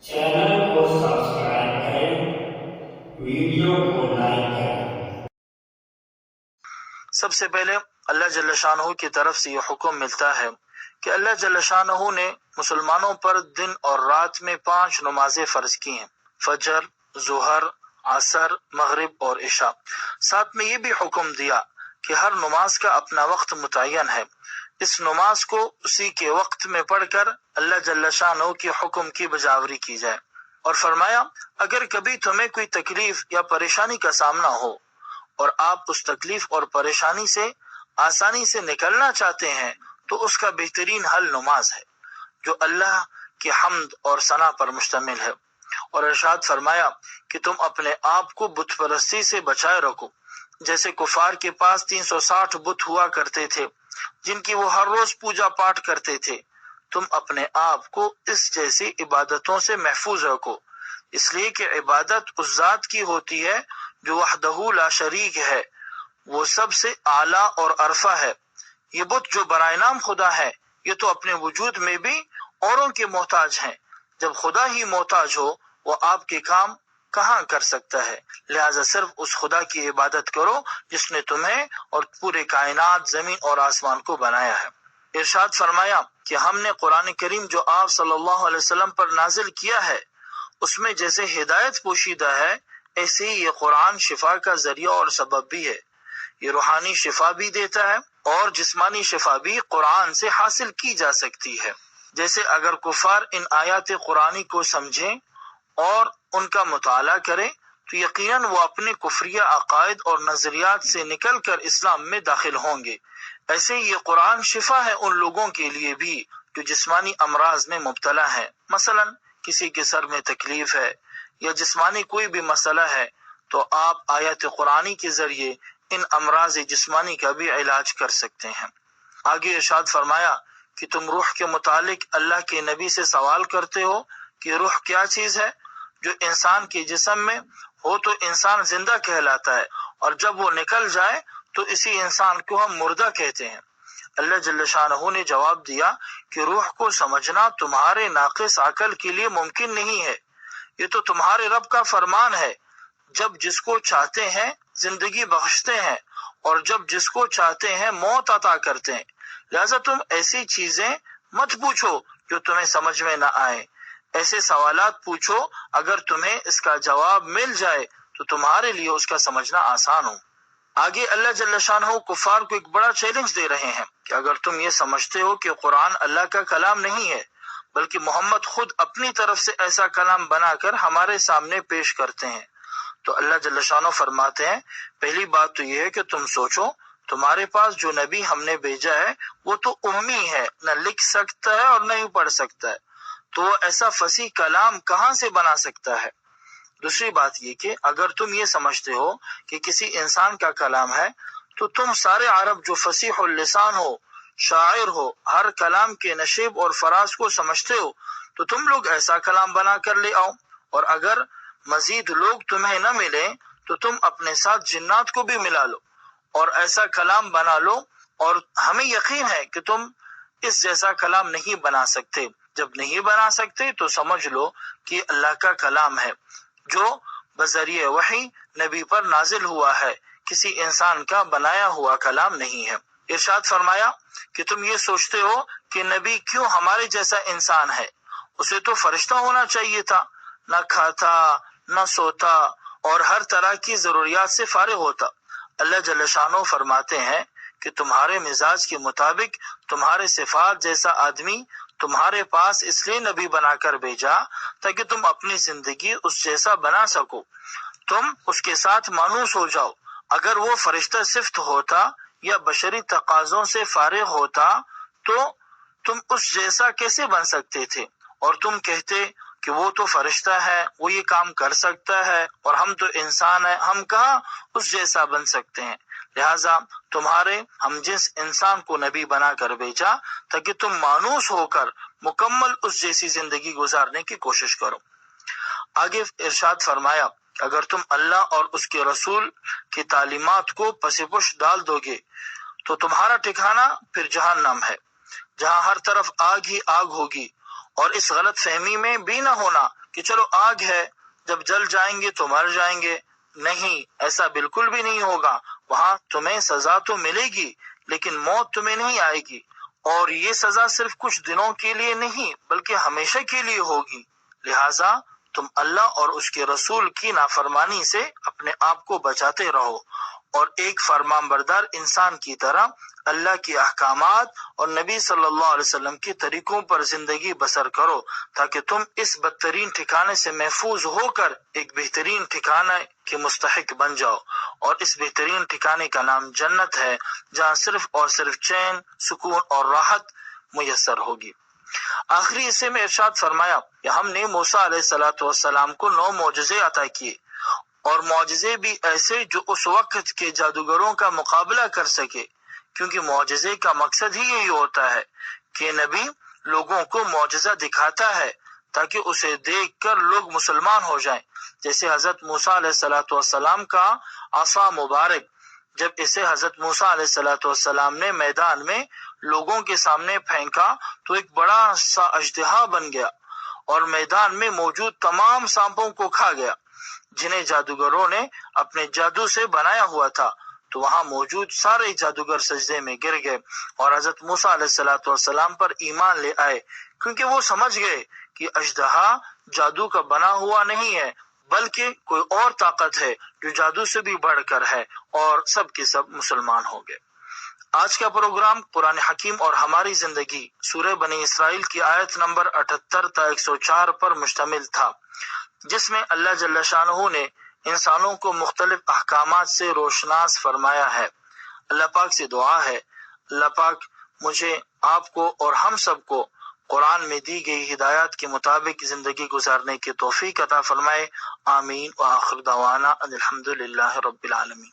Channel को subscribe करें, video को लाइक करें। सबसे पहले अल्लाह जल्ल शानहू की तरफ से ये हुक्म मिलता है कि अल्लाह जल्ल शानहू ने मुसलमानों पर दिन और रात में 5 नमाजें फर्ज की हैं, फजर, जुहर, असर, मगरिब और इशा। साथ में ये भी हुक्म दिया कि हर नमाज का अपना वक्त मुतय्यन है, इस नमाज को उसी के वक्त में पढ़कर अल्लाह जल्ल शानहू के हुक्म की बजावरी की जाए। और फरमाया, अगर कभी तुम्हें कोई तकलीफ या परेशानी का सामना हो और आप उस तकलीफ और परेशानी से आसानी से निकलना चाहते हैं तो उसका बेहतरीन हल नमाज है, जो अल्लाह की हम्द और सना पर मुश्तमिल है। और इरशाद फरमाया कि तुम अपने आप को बुत परस्ती से बचाए रखो, जैसे कुफार के पास 360 बुत हुआ करते थे जिनकी वो हर रोज पूजा पाठ करते थे। तुम अपने आप को इस जैसी इबादतों से महफूज रखो, इसलिए कि इबादत उस जात की होती है जो वहदहू ला शरीक है, वो सबसे आला और अरफा है। ये बुत जो बराए नाम खुदा है, ये तो अपने वजूद में भी औरों के मोहताज हैं। जब खुदा ही मोहताज हो, वो आपके काम कहाँ कर सकता है? लिहाजा सिर्फ उस खुदा की इबादत करो जिसने तुम्हें और पूरे कायनात, जमीन और आसमान को बनाया है। इरशाद फरमाया कि हमने कुरान करीम जो आप सल्लल्लाहु अलैहि वसल्लम पर नाजिल किया है, उसमें जैसे हिदायत पोशीदा है, ऐसे ही ये कुरान शिफा का जरिया और सबब भी है। ये रूहानी शिफा भी देता है और जिस्मानी शिफा भी कुरान से हासिल की जा सकती है। जैसे अगर कुफार इन आयात कुरानी को समझें और उनका मुताला करें तो यकीनन वो अपने कुफरिया अकायद और नजरियात से निकल कर इस्लाम में दाखिल होंगे। ऐसे ही ये कुरान शिफा है उन लोगों के लिए भी जो जिस्मानी अमराज में मुब्तला है। मसलन किसी के सर में तकलीफ है या जिस्मानी कोई भी मसला है, तो आप आयत कुरानी के जरिए इन अमराज जिस्मानी का भी इलाज कर सकते हैं। आगे इरशाद फरमाया कि तुम रूह के मुतालिक अल्लाह के नबी से सवाल करते हो कि रूह क्या चीज है। जो इंसान के जिस्म में हो तो इंसान जिंदा कहलाता है, और जब वो निकल जाए तो इसी इंसान को हम मुर्दा कहते हैं। अल्लाह जल्ल शानहू ने जवाब दिया कि रूह को समझना तुम्हारे नाक़िस अकल के लिए मुमकिन नहीं है, ये तो तुम्हारे रब का फरमान है। जब जिसको चाहते हैं जिंदगी बख्शते हैं और जब जिसको चाहते हैं मौत अता करते हैं। लिहाजा तुम ऐसी चीजें मत पूछो जो तुम्हें समझ में न आए। ऐसे सवालात पूछो अगर तुम्हें इसका जवाब मिल जाए तो तुम्हारे लिए उसका समझना आसान हो। आगे अल्लाह जल्ल शानहू कुफार को एक बड़ा चैलेंज दे रहे हैं कि अगर तुम ये समझते हो कि कुरान अल्लाह का कलाम नहीं है बल्कि मोहम्मद खुद अपनी तरफ से ऐसा कलाम बनाकर हमारे सामने पेश करते हैं, तो अल्लाह जल्ल शानहू फरमाते हैं, पहली बात तो यह है कि तुम सोचो, तुम्हारे पास जो नबी हमने भेजा है वो तो उम्मी है, न लिख सकता है और न ही पढ़ सकता है, तो वो ऐसा फसी कलाम कहाँ से बना सकता है। दूसरी बात ये कि अगर तुम ये समझते हो कि किसी इंसान का कलाम है, तो तुम सारे अरब जो फसीहुल लिसान हो, शायर हो, हर कलाम के नशीब और फराज को समझते हो, तो तुम लोग ऐसा कलाम बना कर ले आओ। और अगर मजीद लोग तुम्हें न मिले तो तुम अपने साथ जिन्नात को भी मिला लो और ऐसा कलाम बना लो, और हमें यकीन है कि तुम इस जैसा कलाम नहीं बना सकते। जब नहीं बना सकते तो समझ लो कि अल्लाह का कलाम है जो बजरिए वही नबी पर नाजिल हुआ है, किसी इंसान का बनाया हुआ कलाम नहीं है। इरशाद फरमाया कि तुम ये सोचते हो कि नबी क्यों हमारे जैसा इंसान है, उसे तो फरिश्ता होना चाहिए था, न खाता न सोता और हर तरह की जरूरियात से फारिग होता। अल्लाह जल्ल शानो फरमाते हैं कि तुम्हारे मिजाज के मुताबिक तुम्हारे सिफात जैसा आदमी तुम्हारे पास इसलिए नबी बनाकर भेजा ताकि तुम अपनी जिंदगी उस जैसा बना सको, तुम उसके साथ मानूस हो जाओ। अगर वो फरिश्ता सिफ्त होता या बशरी तकाजों से फारिग होता तो तुम उस जैसा कैसे बन सकते थे, और तुम कहते कि वो तो फरिश्ता है, वो ये काम कर सकता है और हम तो इंसान है, हम कहाँ उस जैसा बन सकते हैं। लिहाजा तुम्हारे हम जिस इंसान को नबी बना कर भेजा ताकि तुम मानूस होकर मुकम्मल उस जैसी जिंदगी गुजारने की कोशिश करो। आगे इरशाद फरमाया, अगर तुम अल्लाह और उसके रसूल की तालीमात को पसीपुश डाल दोगे तो तुम्हारा ठिकाना फिर जहन्नम है, जहां हर तरफ आग ही आग होगी। और इस गलत फहमी में भी न होना کہ چلو آگ ہے، جب جل جائیں گے تو مر جائیں گے. نہیں، ایسا بالکل بھی نہیں ہوگا. وہاں تمہیں سزا تو ملے گی لیکن موت تمہیں نہیں آئے گی، اور یہ سزا صرف کچھ دنوں کے لیے نہیں بلکہ ہمیشہ کے لیے ہوگی. لہٰذا تم اللہ اور اس کے رسول کی نافرمانی سے اپنے آپ کو بچاتے رہو، اور ایک فرمان بردار انسان کی طرح اللہ کے احکامات اور نبی صلی اللہ علیہ وسلم کے طریقوں پر زندگی بسر کرو، تاکہ تم اس بدترین ٹھکانے سے محفوظ ہو کر ایک بہترین ٹھکانے کے مستحق بن جاؤ. اور اس بہترین ٹھکانے کا نام جنت ہے، جہاں صرف اور صرف چین، سکون اور راحت میسر ہوگی. آخری حصے میں ارشاد فرمایا کہ ہم نے موسیٰ علیہ السلام کو 9 معجزے عطا کیے، اور معجزے بھی ایسے جو اس وقت کے جادوگروں کا مقابلہ کر سکے، کیونکہ معجزے کا مقصد ہی یہی ہوتا ہے کہ نبی لوگوں کو معجزہ دکھاتا ہے تاکہ اسے دیکھ کر لوگ مسلمان ہو جائیں. جیسے حضرت موسیٰ علیہ السلام کا عصا مبارک، جب اسے حضرت موسیٰ علیہ السلام نے میدان میں لوگوں کے سامنے پھینکا تو ایک بڑا سا اژدہا بن گیا اور میدان میں موجود تمام سانپوں کو کھا گیا جنہیں جادوگروں نے اپنے جادو سے بنایا ہوا تھا. تو وہاں موجود سارے جادوگر سجدے میں گر گئے اور حضرت موسیٰ علیہ السلام پر ایمان لے آئے، کیونکہ وہ سمجھ گئے کہ اژدہا جادو کا بنا ہوا نہیں ہے بلکہ کوئی اور طاقت ہے جو جادو سے بھی بڑھ کر ہے، اور سب کے سب مسلمان ہو گئے. آج کا پروگرام قرآن حکیم اور ہماری زندگی سورہ بنی اسرائیل کی آیت نمبر 78 تا 104 پر مشتمل تھا، جس میں اللہ جل شانہ نے انسانوں کو مختلف احکامات سے روشناس فرمایا ہے. اللہ پاک سے دعا ہے اللہ پاک مجھے، آپ کو اور ہم سب کو قرآن میں دی گئی ہدایات کے مطابق زندگی گزارنے کی توفیق عطا فرمائے. آمین. وآخر دعوانا ان الحمد للہ رب العالمین.